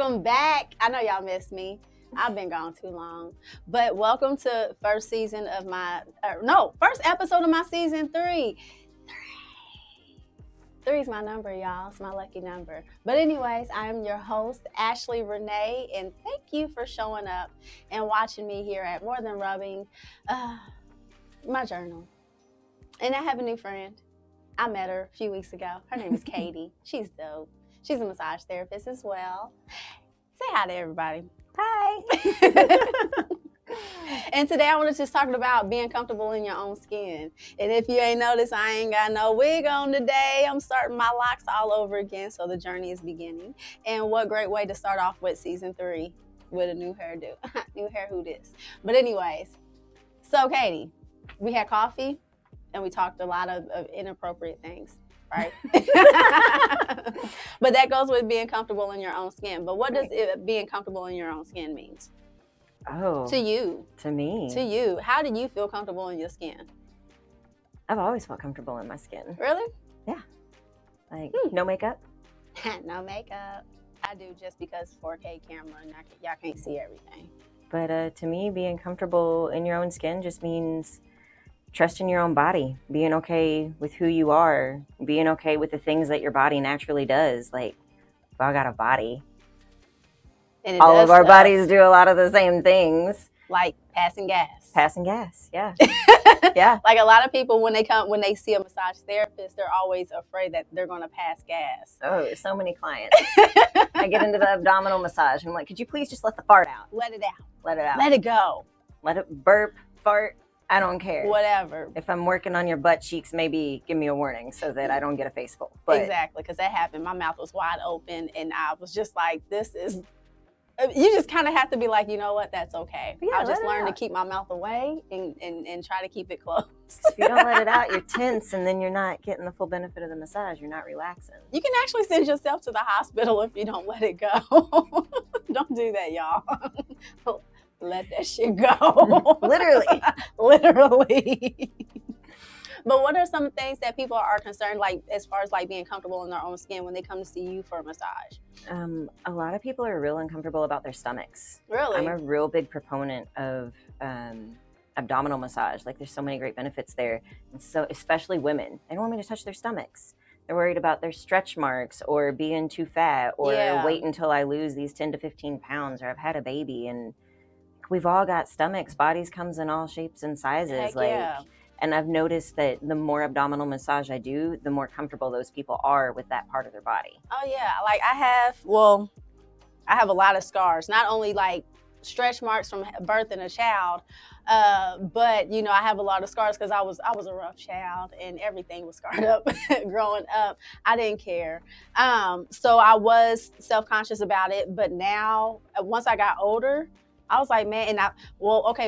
Welcome back. I know y'all missed me. I've been gone too long. But welcome to first episode of my season 3. 3 is my number, y'all. It's my lucky number. But anyways, I am your host, Ashley Renee, and thank you for showing up and watching me here at More Than Rubbing, my journal. And I have a new friend. I met her a few weeks ago. Her name is Katie. She's dope. She's a massage therapist as well. Say hi to everybody. Hi. And today I want to just talk about being comfortable in your own skin. And if you ain't noticed, I ain't got no wig on today. I'm starting my locks all over again, so the journey is beginning. And what great way to start off with season 3 with a new hairdo. New hair, who this? But anyways, so Katie, we had coffee and we talked a lot of inappropriate things, right? But that goes with being comfortable in your own skin. But what does being comfortable in your own skin mean? Oh. To you. To me. To you. How do you feel comfortable in your skin? I've always felt comfortable in my skin. Really? Yeah. Like, no makeup? No makeup. I do, just because 4K camera and y'all can't see everything. But to me, being comfortable in your own skin just means trusting your own body, being okay with who you are, being okay with the things that your body naturally does. Like, if I got a body, all of our bodies do a lot of the same things. Like passing gas. Passing gas, yeah. Yeah. Like a lot of people, when they see a massage therapist, they're always afraid that they're going to pass gas. Oh, so many clients. I get into the abdominal massage and I'm like, could you please just let the fart out? Let it out. Let it out. Let it go. Let it burp, fart. I don't care. Whatever. If I'm working on your butt cheeks, maybe give me a warning so that I don't get a face full. But exactly, because that happened. My mouth was wide open and I was just like, this is... You just kind of have to be like, you know what, that's okay. Yeah, I'll just learn to keep my mouth away and try to keep it closed. If you don't let it out, you're tense, and then you're not getting the full benefit of the massage. You're not relaxing. You can actually send yourself to the hospital if you don't let it go. Don't do that, y'all. Let that shit go. Literally. Literally. But what are some things that people are concerned, like as far as like being comfortable in their own skin when they come to see you for a massage? A lot of people are real uncomfortable about their stomachs. Really? I'm a real big proponent of abdominal massage. Like, there's so many great benefits there. And so, especially women, they don't want me to touch their stomachs. They're worried about their stretch marks or being too fat or wait until I lose these 10 to 15 pounds or I've had a baby. And we've all got stomachs. Bodies comes in all shapes and sizes. Heck, And I've noticed that the more abdominal massage I do, the more comfortable those people are with that part of their body. Oh yeah, like I have a lot of scars, not only like stretch marks from birthing a child, but you know, I have a lot of scars because I was a rough child and everything was scarred up growing up. I didn't care. So I was self-conscious about it, but now once I got older, I was like, man,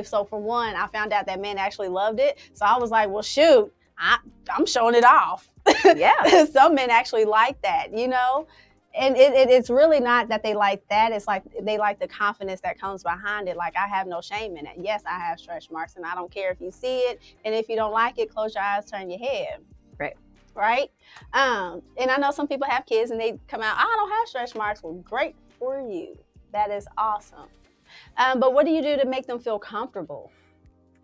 so for one, I found out that men actually loved it. So I was like, well, shoot, I'm showing it off. Yeah. Some men actually like that, you know? And it's really not that they like that. It's like they like the confidence that comes behind it. Like, I have no shame in it. Yes, I have stretch marks, and I don't care if you see it. And if you don't like it, close your eyes, turn your head. Right. Right? And I know some people have kids, and they come out, I don't have stretch marks. Well, great for you. That is awesome. But what do you do to make them feel comfortable?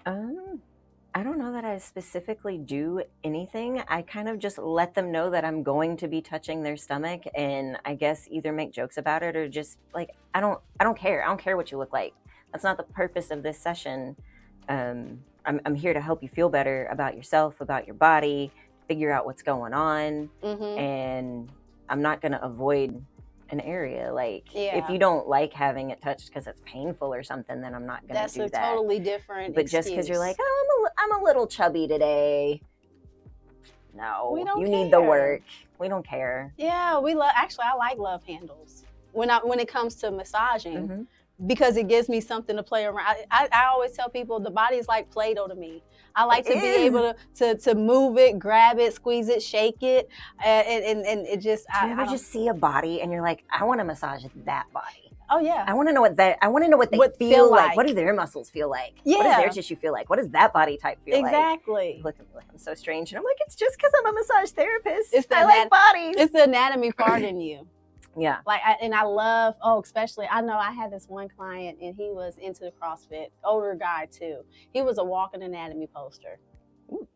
I don't know that I specifically do anything. I kind of just let them know that I'm going to be touching their stomach, and I guess either make jokes about it or just like, I don't care. I don't care what you look like. That's not the purpose of this session. I'm here to help you feel better about yourself, about your body, figure out what's going on, and I'm not going to avoid an area. Like, if you don't like having it touched because it's painful or something, then I'm not going to do that. That's a totally different But excuse. just because you're like, oh, I'm a little chubby today. No, we don't you care. need the work. We don't care. Yeah, actually, I like love handles when it comes to massaging. because it gives me something to play around. I always tell people the body is like Play-Doh to me. I like to be able to move it, grab it, squeeze it, shake it, and it just. Do you ever just see a body and you're like, I want to massage that body? Oh yeah. I want to know what they feel like. What do their muscles feel like? Yeah. What does their tissue feel like? What does that body type feel like? Exactly. Look at me like I'm so strange, and I'm like, it's just because I'm a massage therapist. I like bodies. It's the anatomy part in you. Yeah. Like, I love, especially, I know I had this one client and he was into the CrossFit, older guy too. He was a walking anatomy poster. Ooh,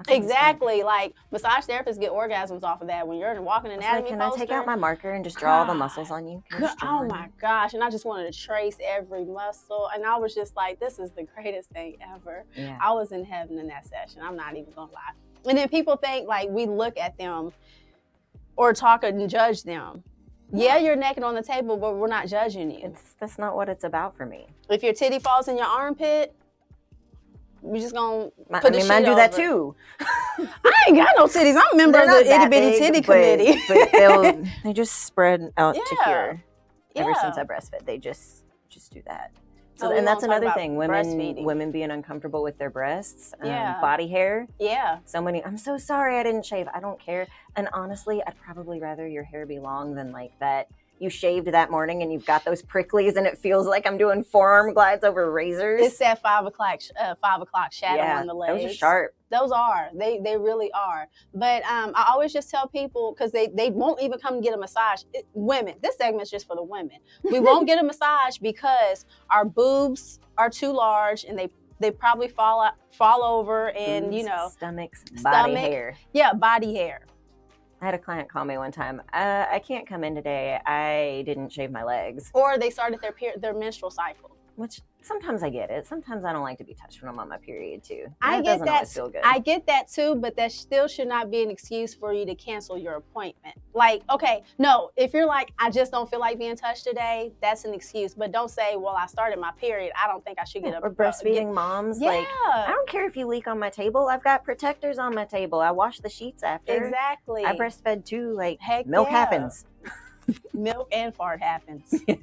exactly. Like, massage therapists get orgasms off of that when you're in a walking anatomy can poster. I take out my marker and just draw all the muscles on you? Oh my gosh. And I just wanted to trace every muscle. And I was just like, this is the greatest thing ever. Yeah. I was in heaven in that session. I'm not even going to lie. And then people think like we look at them or talk and judge them. Yeah, you're naked on the table, but we're not judging you. That's not what it's about for me. If your titty falls in your armpit, we're just gonna put the sheet mine do over. That too. I ain't got no titties. I'm a member of the itty bitty titty committee. But they just spread out to here. Ever since I breastfed, they just do that. So and that's another thing. Women being uncomfortable with their breasts, body hair. Yeah. So many. I'm so sorry I didn't shave. I don't care. And honestly, I'd probably rather your hair be long than like that. You shaved that morning and you've got those pricklies and it feels like I'm doing forearm glides over razors. It's that 5 o'clock shadow on the legs. Those are sharp. Those are. They really are. But I always just tell people, because they won't even come and get a massage. Women, this segment's just for the women. We won't get a massage because our boobs are too large and they probably fall over and, boobs, stomachs, body hair. Yeah, body hair. I had a client call me one time. I can't come in today. I didn't shave my legs. Or they started their menstrual cycle. Which sometimes I get it. Sometimes I don't like to be touched when I'm on my period too. I get that. Always feel good. I get that too, but that still should not be an excuse for you to cancel your appointment. Like, okay, no, if you're like, I just don't feel like being touched today, that's an excuse. But don't say, well, I started my period. I don't think I should get a. Or breastfeeding moms. Yeah. Like, I don't care if you leak on my table. I've got protectors on my table. I wash the sheets after. Exactly. I breastfed too. Like, heck milk happens. Milk and fart happens. Yeah.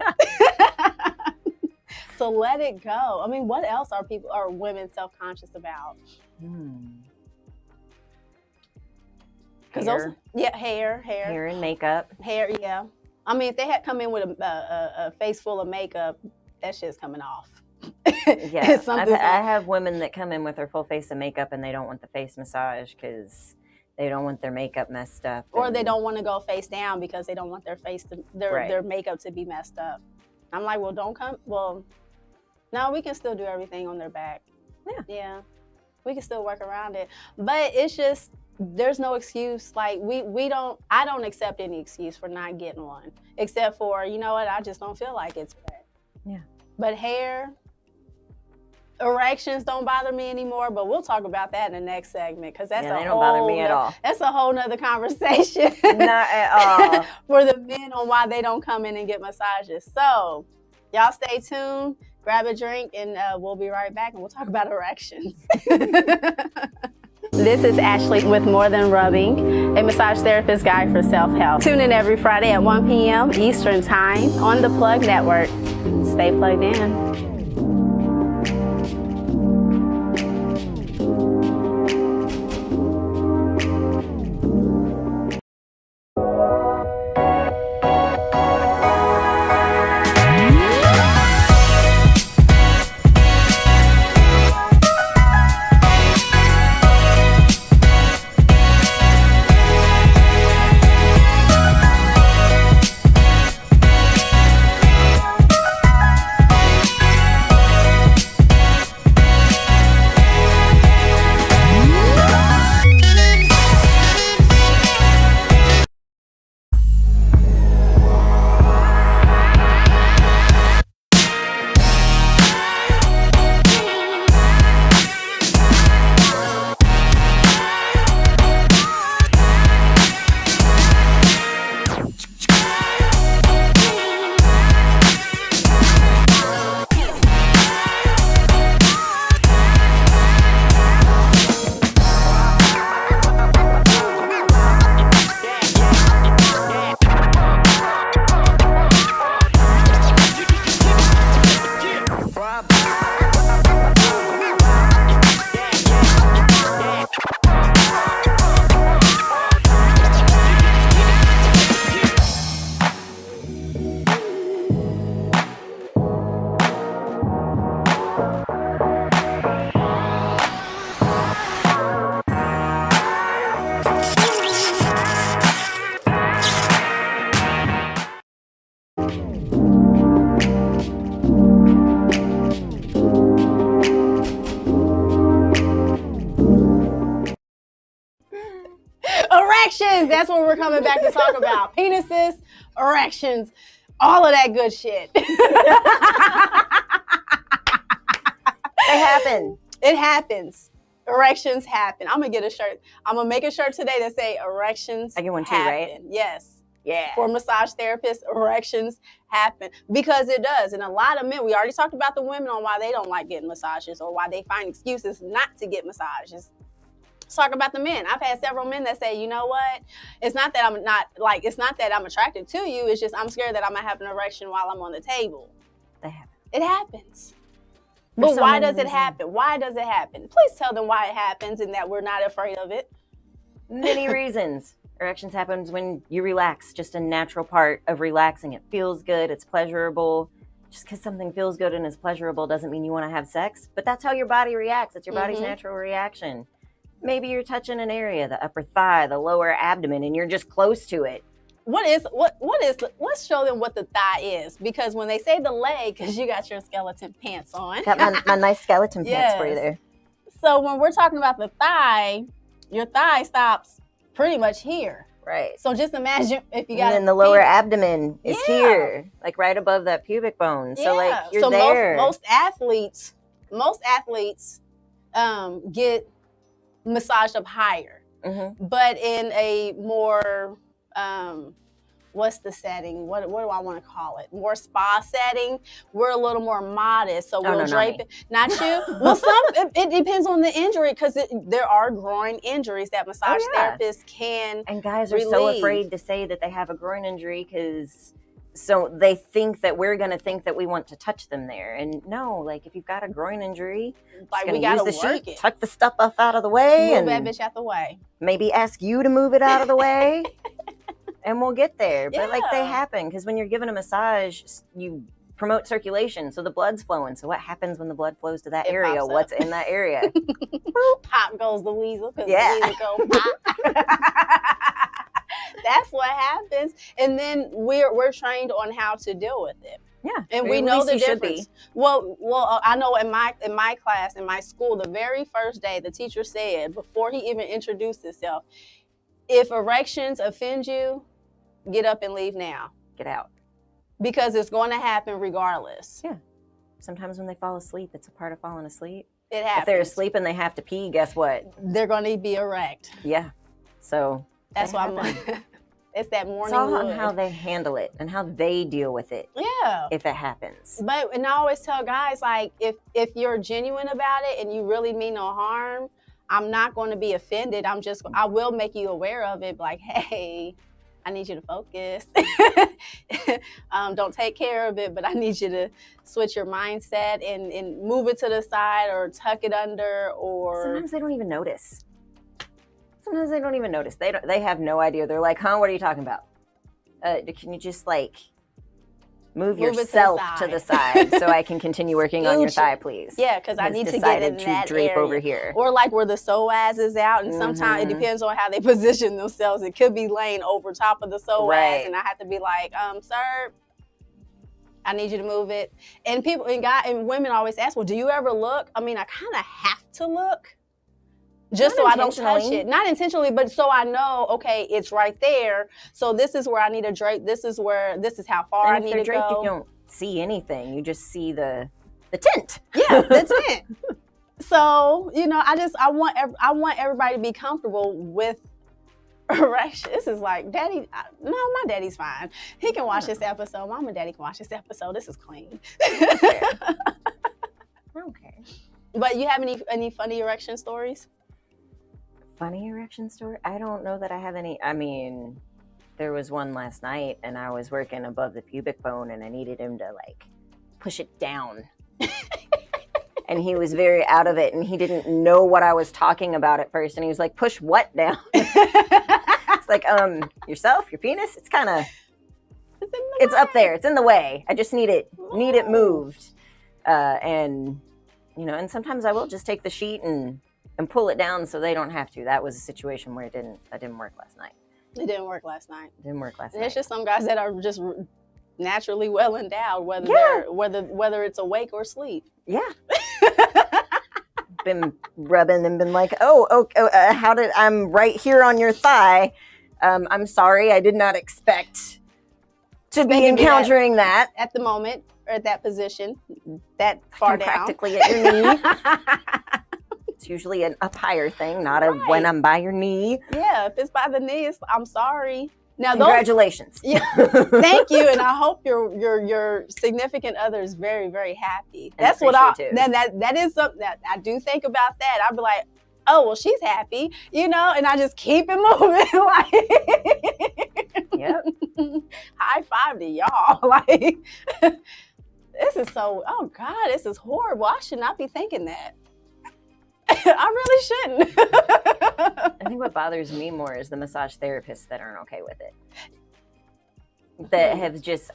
So let it go. I mean, what else are women self-conscious about? Because hair and makeup. Hair, yeah. I mean, if they had come in with a face full of makeup, that shit's coming off. Yeah, I have women that come in with their full face of makeup and they don't want the face massage because they don't want their makeup messed up, or they don't want to go face down because they don't want their face their makeup to be messed up. I'm like, well, don't come. Well, no, we can still do everything on their back. Yeah, we can still work around it. But it's just, there's no excuse. Like I don't accept any excuse for not getting one, except for, you know what, I just don't feel like it today. Yeah. But hair, erections don't bother me anymore, but we'll talk about that in the next segment, because that's they don't bother me at all. That's a whole nother conversation. Not at all. For the men on why they don't come in and get massages. So y'all stay tuned, grab a drink, and we'll be right back and we'll talk about erections. This is Ashley with More Than Rubbing, a massage therapist guide for self-help. Tune in every Friday at 1 p.m. Eastern Time on the Plug Network. Stay plugged in. Erections. That's what we're coming back to talk about. Penises, erections, all of that good shit. They happen. It happens. Erections happen. I'm gonna get a shirt. I'm gonna make a shirt today that say erections. I get one too, happen. right? Yes. Yeah. For massage therapists, erections happen because it does. And a lot of men, we already talked about the women on why they don't like getting massages or why they find excuses not to get massages. Let's talk about the men. I've had several men that say, you know what? It's not that it's not that I'm attracted to you. It's just I'm scared that I'm gonna have an erection while I'm on the table. They happen. It happens. For But so why many does it reasons. happen? Why does it happen? Please tell them why it happens and that we're not afraid of it. Many reasons. Erections happens when you relax. Just a natural part of relaxing. It feels good. It's pleasurable. Just because something feels good and is pleasurable doesn't mean you want to have sex. But that's how your body reacts. It's your body's natural reaction. Maybe you're touching an area, the upper thigh, the lower abdomen, and you're just close to it. Let's show them what the thigh is, because when they say the leg, because you got your skeleton pants on. Got my nice skeleton pants for you there. So when we're talking about the thigh, your thigh stops pretty much here. Right. So just imagine if you got. And then the lower abdomen is here, like right above that pubic bone. So like you're there. Most athletes get massaged up higher, but in a more what's the setting? What do I want to call it? More spa setting. We're a little more modest, so we'll drape it. Not you. Well, it depends on the injury, because there are groin injuries that massage therapists can. And guys are so afraid to say that they have a groin injury because so they think that we're going to think that we want to touch them there. And no, like if you've got a groin injury, like we got to use the work sheet, it. tuck the stuff up out of the way, move and that bitch out the way. Maybe ask you to move it out of the way. And we'll get there. But like they happen because when you're given a massage, you promote circulation. So the blood's flowing. So what happens when the blood flows to that area? What's in that area? Pop goes the weasel. The weasel goes pop. That's what happens. And then we're trained on how to deal with it. Yeah. And we know the difference. Well, I know in my class, in my school, the very first day, the teacher said, before he even introduced himself, if erections offend you, get up and leave now. Get out. Because it's going to happen regardless. Yeah. Sometimes when they fall asleep, it's a part of falling asleep. It happens. If they're asleep and they have to pee, guess what? They're going to be erect. Yeah. So that's why I'm like, it's that morning It's all wood. on how they handle it and how they deal with it. Yeah. If it happens. And I always tell guys, like, if you're genuine about it and you really mean no harm, I'm not going to be offended. I will make you aware of it. Like, hey, I need you to focus. Don't take care of it, but I need you to switch your mindset and move it to the side or tuck it under. Or sometimes they don't even notice. They have no idea. They're like, huh, what are you talking about? Can you just like move yourself to the side so I can continue working on your thigh, please? Yeah, because I need to get in that drape area. Over here. Or like where the psoas is out, and sometimes it depends on how they position themselves. It could be laying over top of the psoas, and I have to be like, sir, I need you to move it. And people and women always ask, well, do you ever look? I mean, I kind of have to look. Just so I don't touch it. Not intentionally, but so I know, okay, it's right there. So this is where I need to drape. This is how far I need to go. You don't see anything. You just see the tint. Yeah, the tint. So, I want everybody to be comfortable with erection. This is like, Daddy, no, my daddy's fine. He can watch this episode. Mom and Daddy can watch this episode. This is clean. Okay. But you have any funny erection stories? Funny erection story? I don't know that I have any. I mean, there was one last night and I was working above the pubic bone and I needed him to like push it down. And he was very out of it and he didn't know what I was talking about at first. And he was like, push what down? It's like, yourself, your penis? It's kind of, it's up there. It's in the way. I just need it moved. And sometimes I will just take the sheet and pull it down so they don't have to. That was a situation where that didn't work last night. It didn't work last night. There's just some guys that are just naturally well endowed, whether it's awake or asleep. Yeah. Been rubbing and been like, I'm right here on your thigh. I'm sorry, I did not expect to be Maybe encountering that at the moment, or at that position, that far down. Practically at your knee. It's usually an up higher thing, not a when I'm by your knee. Yeah, if it's by the knee, I'm sorry. Now, Congratulations. Thank you, and I hope your significant other is very, very happy. That's what that is something that I do think about. That I'd be like, oh well, she's happy, and I just keep it moving. Like, yep. High five to y'all. Like, this is so. Oh God, this is horrible. I should not be thinking that. I really shouldn't. I think what bothers me more is the massage therapists that aren't okay with it. That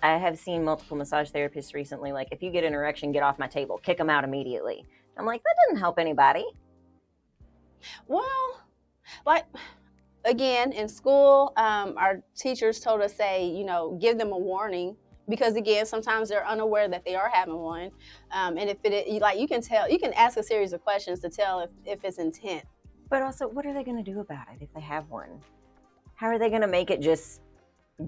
I have seen multiple massage therapists recently, like, if you get an erection, get off my table, kick them out immediately. I'm like, that doesn't help anybody. Well, like, again, in school, our teachers told us, give them a warning. Because again, sometimes they're unaware that they are having one, and if you can tell, you can ask a series of questions to tell if it's intent. But also, what are they going to do about it if they have one? How are they going to make it just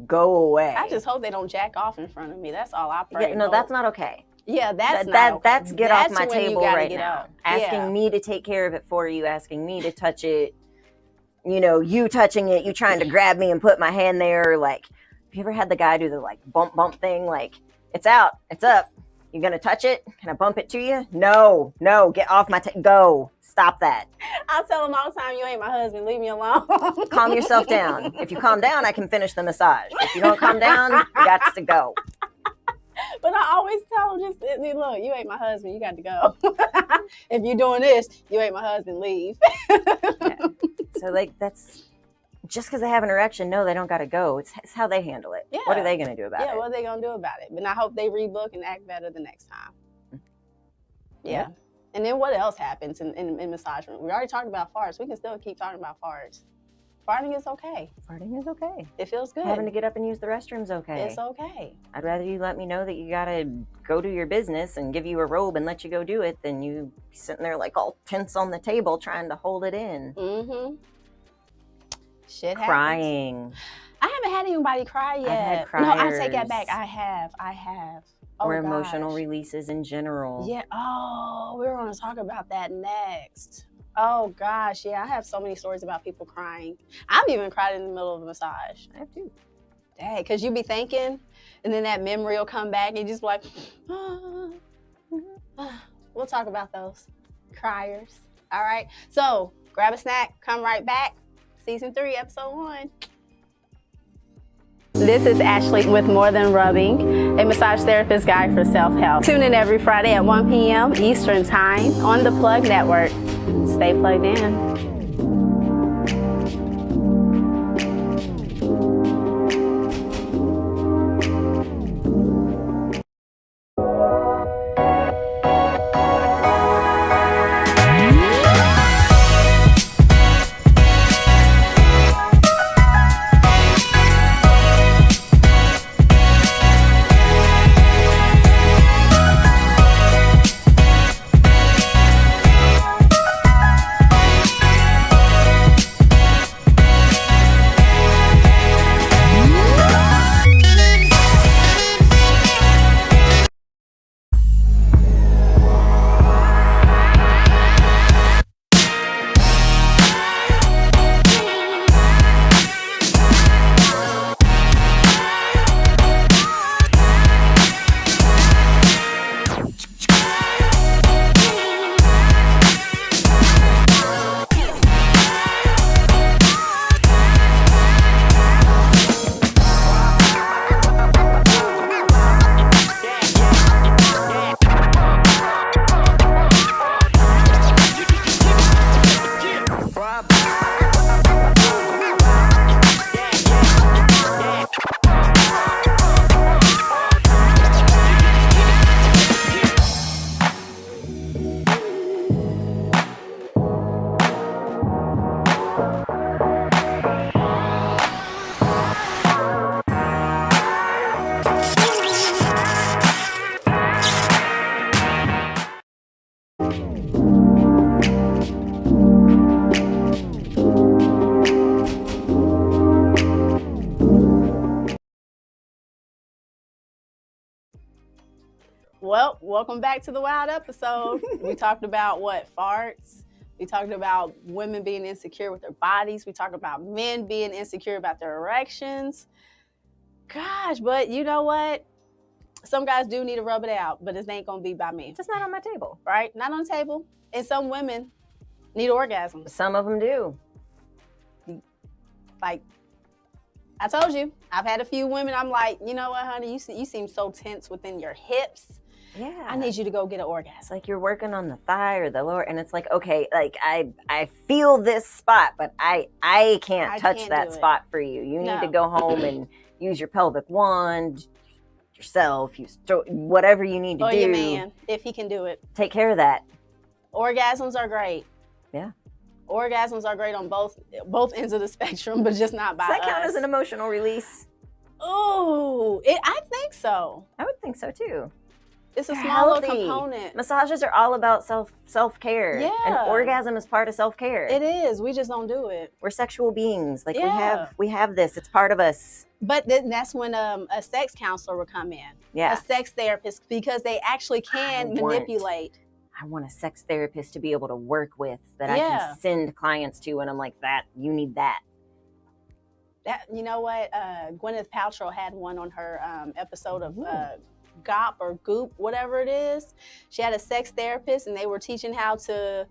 go away? I just hope they don't jack off in front of me. That's all I pray. Yeah, no, that's not okay. Yeah, that's not okay. That's get off my table right now. Asking me to take care of it for you, asking me to touch it. You touching it, you trying to grab me and put my hand there, like. Have you ever had the guy do the like bump thing? Like, it's out, it's up. You gonna touch it? Can I bump it to you? No, get off my go. Stop that. I tell him all the time, you ain't my husband. Leave me alone. Calm yourself down. If you calm down, I can finish the massage. If you don't calm down, you got to go. But I always tell him, just look, you ain't my husband. You got to go. If you're doing this, you ain't my husband. Leave. Yeah. So like that's. Just because they have an erection, no, they don't got to go. It's how they handle it. Yeah. What are they going to do about it? Yeah, what are they going to do about it? But I hope they rebook and act better the next time. Yeah. And then what else happens in massage room? We already talked about farts. We can still keep talking about farts. Farting is okay. Farting is okay. It feels good. Having to get up and use the restroom's okay. It's okay. I'd rather you let me know that you got to go do your business and give you a robe and let you go do it than you sitting there like all tense on the table trying to hold it in. Mm-hmm. Shit happens. Crying. I haven't had anybody cry yet. I've had criers. No, I take that back. I have. Oh, or emotional releases in general. Yeah. Oh, we're going to talk about that next. Oh gosh, yeah. I have so many stories about people crying. I've even cried in the middle of a massage. I have too. Dang, because you be thinking, and then that memory will come back, and you just be like, We'll talk about those criers. All right. So grab a snack. Come right back. Season 3, episode 1. This is Ashley with More Than Rubbing, a massage therapist guide for self-help. Tune in every Friday at 1 p.m. Eastern Time on the Plug Network. Stay plugged in. Well, welcome back to the wild episode. We talked about what? Farts. We talked about women being insecure with their bodies. We talked about men being insecure about their erections. Gosh, but you know what? Some guys do need to rub it out, but it ain't gonna be by me. It's just not on my table. Right? Not on the table. And some women need orgasms. Some of them do. Like, I told you, I've had a few women, I'm like, you know what, honey, you seem so tense within your hips. Yeah. I need you to go get an orgasm. It's like you're working on the thigh or the lower, and it's like, okay, like I feel this spot, but I can't touch that spot for you. You need to go home and use your pelvic wand yourself, use whatever you need to do. Or your man, if he can do it. Take care of that. Orgasms are great. Yeah. Orgasms are great on both ends of the spectrum, but just not by us. Does that count as an emotional release? Oh, I think so. I would think so too. It's a small little component. Massages are all about self-care. Yeah. An orgasm is part of self-care. It is. We just don't do it. We're sexual beings. Like we have this. It's part of us. But that's when a sex counselor would come in. Yeah. A sex therapist, because they actually can manipulate. I want a sex therapist to be able to work with that I can send clients to, and I'm like, that you need that. That, you know what? Gwyneth Paltrow had one on her episode of GOP or Goop, whatever it is. She had a sex therapist, and they were teaching how to,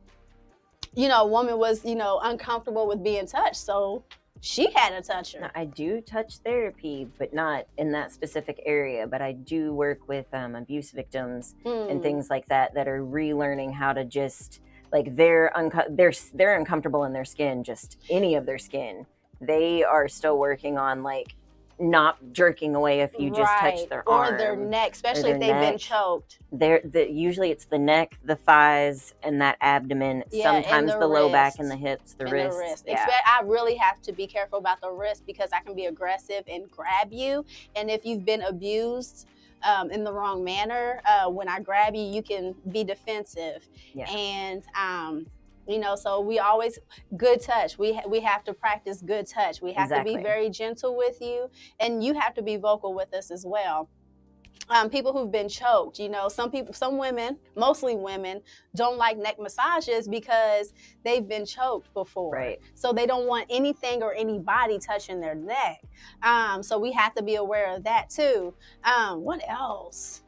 a woman was, uncomfortable with being touched, so she had to touch her. Now, I do touch therapy, but not in that specific area. But I do work with abuse victims and things like that are relearning how to just, like, they're uncomfortable in their skin, just any of their skin. They are still working on, like, not jerking away if you just touch their arm. Or their neck, especially if they've been choked. Usually it's the neck, the thighs, and that abdomen. Sometimes the low back and the hips, the wrist. Yeah. I really have to be careful about the wrist, because I can be aggressive and grab you. And if you've been abused in the wrong manner, when I grab you, you can be defensive. Yeah. And so we always, good touch. We have to practice good touch. We have to be very gentle with you, and you have to be vocal with us as well. People who've been choked, some women, mostly women, don't like neck massages because they've been choked before. Right. So they don't want anything or anybody touching their neck. So we have to be aware of that too. What else?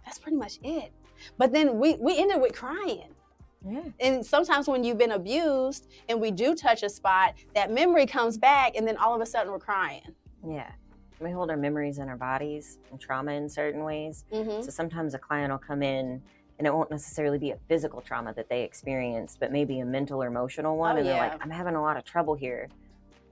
That's pretty much it. But then we ended with crying. Yeah. And sometimes when you've been abused and we do touch a spot, that memory comes back, and then all of a sudden we're crying. Yeah. We hold our memories in our bodies and trauma in certain ways. Mm-hmm. So sometimes a client will come in and it won't necessarily be a physical trauma that they experienced, but maybe a mental or emotional one. They're like, I'm having a lot of trouble here.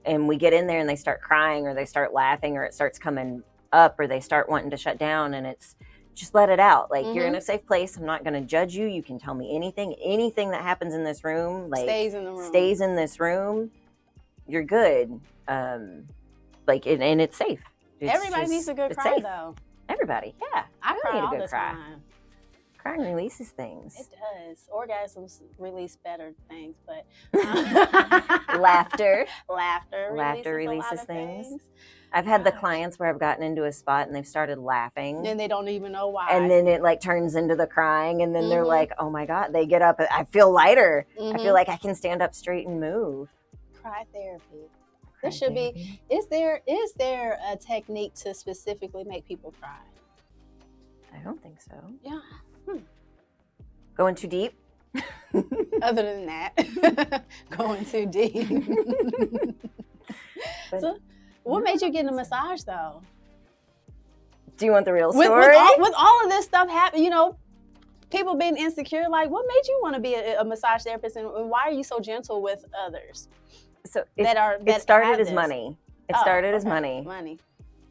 And we get in there and they start crying, or they start laughing, or it starts coming up, or they start wanting to shut down, and it's just let it out. Like, you're in a safe place. I'm not going to judge you. You can tell me anything that happens in this room, like, stays in this room. You're good. And it's safe. Everybody needs a good cry, though. Everybody. Yeah. I cry all the time. Crying releases things. It does. Orgasms release better things, but laughter releases things. I've had the clients where I've gotten into a spot and they've started laughing. And they don't even know why. And then it, like, turns into the crying, and then they're like, oh my God, they get up. I feel lighter. I feel like I can stand up straight and move. Cry therapy. There should be. Is there a technique to specifically make people cry? I don't think so. Yeah. Going too deep? Other than that, going too deep. So, what made you get a massage, though? Do you want the real story? With all of this stuff happening, people being insecure, like, what made you want to be a massage therapist, and why are you so gentle with others? So it started as money. It started as money. Money.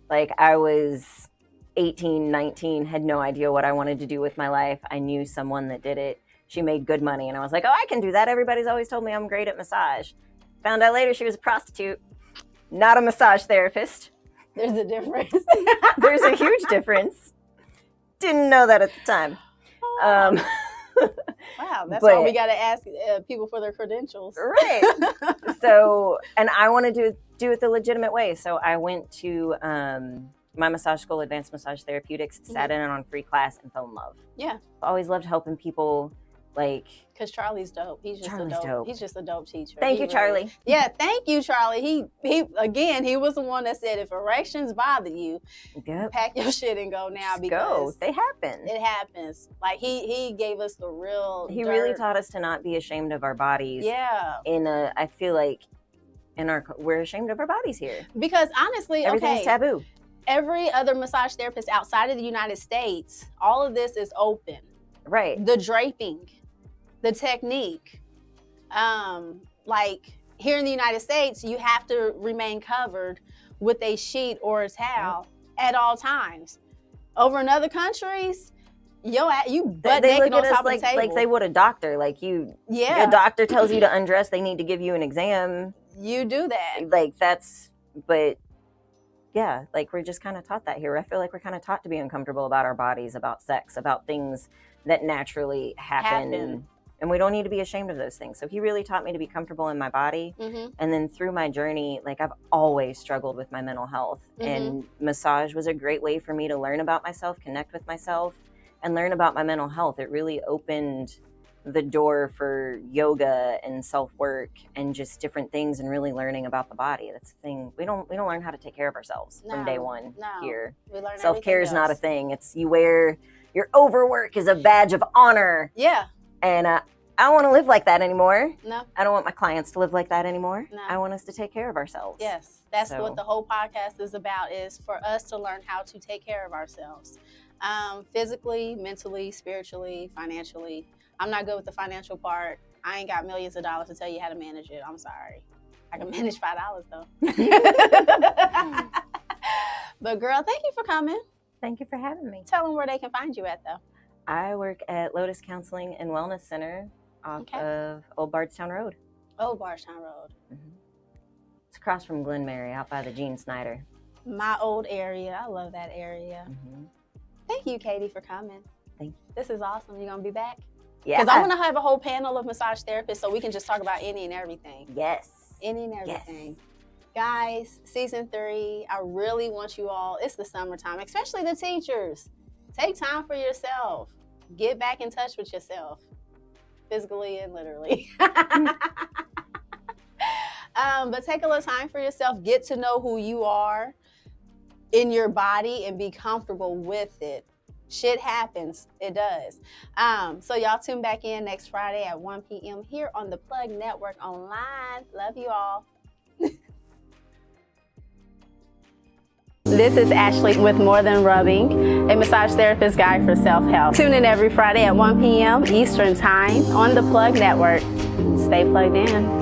Like, I was 18, 19, had no idea what I wanted to do with my life. I knew someone that did it. She made good money, and I was like, oh, I can do that. Everybody's always told me I'm great at massage. Found out later she was a prostitute, not a massage therapist. There's a difference. There's a huge difference. Didn't know that at the time. Wow, that's why we got to ask people for their credentials. Right. So, and I wanted to do it the legitimate way. So I went to my massage school, Advanced Massage Therapeutics, sat in on free class and fell in love. Yeah. I always loved helping people. Like, because Charlie's dope. He's just Charlie's a dope. dope. He's just a dope teacher. Thank you, Charlie. Yeah, thank you, Charlie. He again, he was the one that said if erections bother you, pack your shit and go now. Just because they happen. It happens. Like he gave us the real. He really taught us to not be ashamed of our bodies. Yeah. I feel like we're ashamed of our bodies here because honestly, everything's taboo. Every other massage therapist outside of the United States, all of this is open. Right. The draping, the technique. Like here in the United States, you have to remain covered with a sheet or a towel at all times. Over in other countries, you butt naked on top of the table. Like they would a doctor. Like a doctor tells you to undress, they need to give you an exam. You do that. But yeah, like we're just kind of taught that here. I feel like we're kind of taught to be uncomfortable about our bodies, about sex, about things that naturally happen. And we don't need to be ashamed of those things. So he really taught me to be comfortable in my body. Mm-hmm. And then through my journey, like I've always struggled with my mental health. Mm-hmm. And massage was a great way for me to learn about myself, connect with myself, and learn about my mental health. It really opened the door for yoga and self-work and just different things and really learning about the body. That's the thing. We don't learn how to take care of ourselves from day one here. Self-care is not a thing. It's you wear your overwork is a badge of honor. Yeah. And I don't want to live like that anymore. No. I don't want my clients to live like that anymore. No. I want us to take care of ourselves. Yes. That's what the whole podcast is about, is for us to learn how to take care of ourselves. Physically, mentally, spiritually, financially. I'm not good with the financial part. I ain't got millions of dollars to tell you how to manage it. I'm sorry. I can manage $5 though. But girl, thank you for coming. Thank you for having me. Tell them where they can find you at though. I work at Lotus Counseling and Wellness Center off of Old Bardstown Road. Old Bardstown Road. Mm-hmm. It's across from Glenmary, out by the Gene Snyder. My old area. I love that area. Mm-hmm. Thank you, Katie, for coming. Thank you. This is awesome. You gonna be back? Yeah. Because I want to have a whole panel of massage therapists so we can just talk about any and everything. Yes. Any and everything. Yes. Guys, season 3, I really want you all, it's the summertime, especially the teachers. Take time for yourself. Get back in touch with yourself, physically and literally. But take a little time for yourself. Get to know who you are in your body and be comfortable with it. Shit happens. It does. So y'all tune back in next Friday at 1 p.m. here on the Plug Network Online. Love you all. This is Ashley with More Than Rubbing, a massage therapist guide for self-help. Tune in every Friday at 1 p.m. Eastern Time on the Plug Network. Stay plugged in.